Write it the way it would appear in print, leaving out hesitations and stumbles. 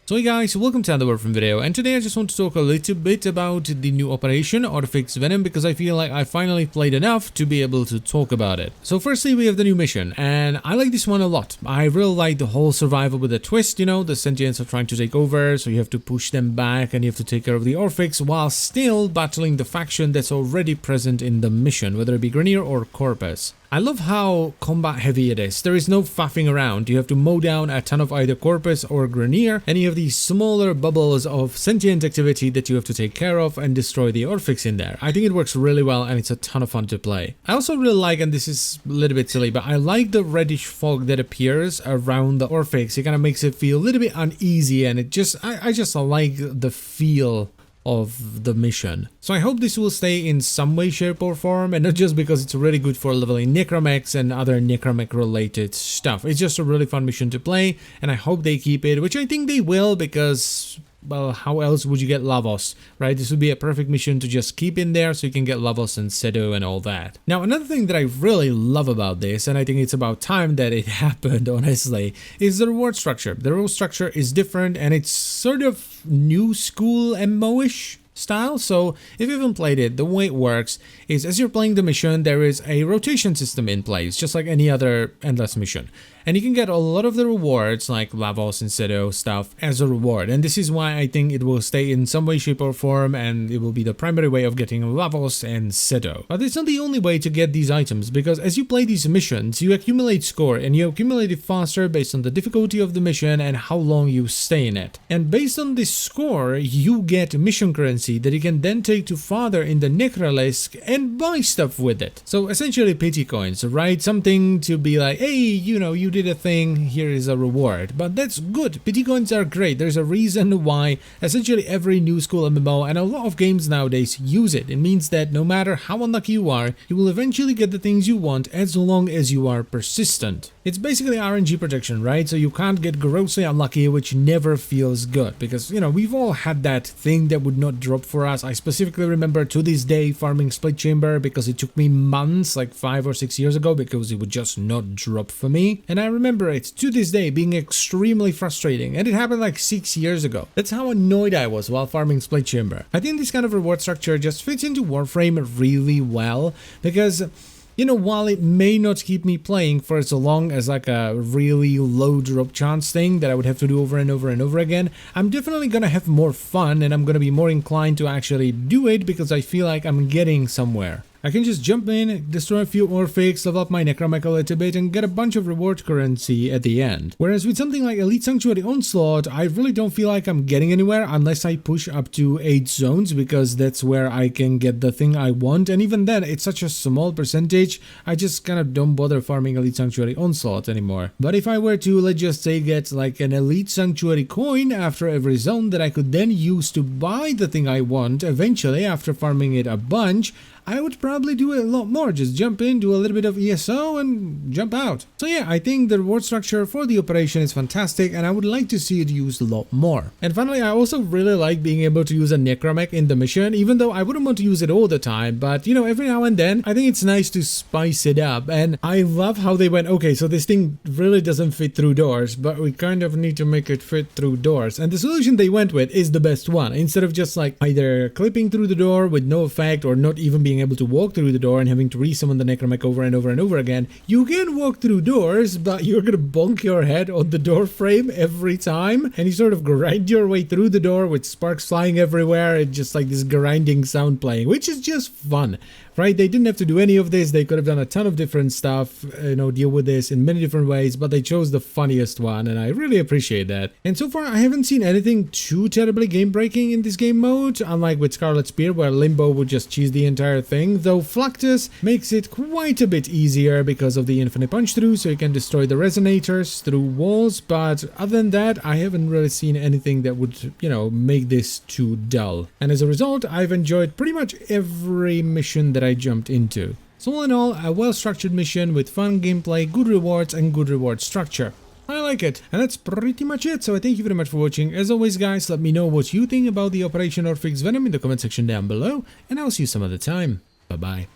So hey guys, welcome to another Warframe video, and today I just want to talk a little bit about the new operation, Orphix Venom, because I feel like I finally played enough to be able to talk about it. So firstly, we have the new mission, and I like this one a lot. I really like the whole survival with a twist, you know, the sentients are trying to take over, so you have to push them back and you have to take care of the Orphix while still battling the faction that's already present in the mission, whether it be Grenier or Corpus. I love how combat heavy it is. There is no faffing around. You have to mow down a ton of either Corpus or Grenier, and you have these smaller bubbles of sentient activity that you have to take care of and destroy the Orphix in there. I think it works really well and it's a ton of fun to play. I also really like, and this is a little bit silly, but I like the reddish fog that appears around the Orphix. It kind of makes it feel a little bit uneasy, and it just, I just like the feel of the mission. So I hope this will stay in some way, shape or form, and not just because it's really good for leveling necromechs and other necromech related stuff. It's just a really fun mission to play, and I hope they keep it, which I think they will, because, well, how else would you get Lavos, right? This would be a perfect mission to just keep in there so you can get Lavos and Sedo and all that. Now, another thing that I really love about this, and I think it's about time that it happened, honestly, is the reward structure. The reward structure is different, and it's sort of new school MMO-ish style. So if you haven't played it, the way it works is as you're playing the mission, there is a rotation system in place, just like any other endless mission. And you can get a lot of the rewards, like Lavos and Sedo stuff, as a reward. And this is why I think it will stay in some way, shape or form, and it will be the primary way of getting Lavos and Sedo. But it's not the only way to get these items, because as you play these missions, you accumulate score, and you accumulate it faster based on the difficulty of the mission and how long you stay in it. And based on this score, you get mission currency that you can then take to father in the Necralisk and buy stuff with it. So essentially pity coins, right? Something to be like, hey, you know, you did a thing, here is a reward. But that's good. Pity coins are great. There's a reason why essentially every new school MMO and a lot of games nowadays use it. It means that no matter how unlucky you are, you will eventually get the things you want as long as you are persistent. It's basically RNG protection, right? So you can't get grossly unlucky, which never feels good, because, you know, we've all had that thing that would not drop for us. I specifically remember to this day farming Split Chamber because it took me months, like 5 or 6 years ago, because it would just not drop for me. And I remember it to this day being extremely frustrating, and it happened like 6 years ago. That's how annoyed I was while farming Split Chamber. I think this kind of reward structure just fits into Warframe really well, because, you know, while it may not keep me playing for as long as like a really low drop chance thing that I would have to do over and over and over again, I'm definitely gonna have more fun, and I'm gonna be more inclined to actually do it because I feel like I'm getting somewhere. I can just jump in, destroy a few Orphix, level up my necromech a little bit, and get a bunch of reward currency at the end. Whereas with something like Elite Sanctuary Onslaught, I really don't feel like I'm getting anywhere unless I push up to 8 zones, because that's where I can get the thing I want, and even then, it's such a small percentage, I just kind of don't bother farming Elite Sanctuary Onslaught anymore. But if I were to, let's just say, get like an Elite Sanctuary coin after every zone that I could then use to buy the thing I want eventually after farming it a bunch, I would probably do it a lot more. Just jump in, do a little bit of ESO, and jump out. So yeah, I think the reward structure for the operation is fantastic, and I would like to see it used a lot more. And finally, I also really like being able to use a necromech in the mission, even though I wouldn't want to use it all the time. But, you know, every now and then, I think it's nice to spice it up. And I love how they went, okay, so this thing really doesn't fit through doors, but we kind of need to make it fit through doors. And the solution they went with is the best one. Instead of just like either clipping through the door with no effect, or not even being able to walk through the door and having to resummon the necromech over and over and over again, you can walk through doors, but you're gonna bonk your head on the door frame every time, and you sort of grind your way through the door with sparks flying everywhere and just like this grinding sound playing, which is just fun. Right? They didn't have to do any of this. They could have done a ton of different stuff, you know, deal with this in many different ways, but they chose the funniest one, and I really appreciate that. And so far, I haven't seen anything too terribly game-breaking in this game mode, unlike with Scarlet Spear, where Limbo would just cheese the entire thing, though Fluctus makes it quite a bit easier because of the infinite punch-through, so you can destroy the resonators through walls, but other than that, I haven't really seen anything that would, you know, make this too dull. And as a result, I've enjoyed pretty much every mission that I jumped into. So all in all, a well-structured mission with fun gameplay, good rewards, and good reward structure. I like it. And that's pretty much it. So I thank you very much for watching. As always, guys, let me know what you think about the Operation Orphix Venom in the comment section down below, and I'll see you some other time. Bye-bye.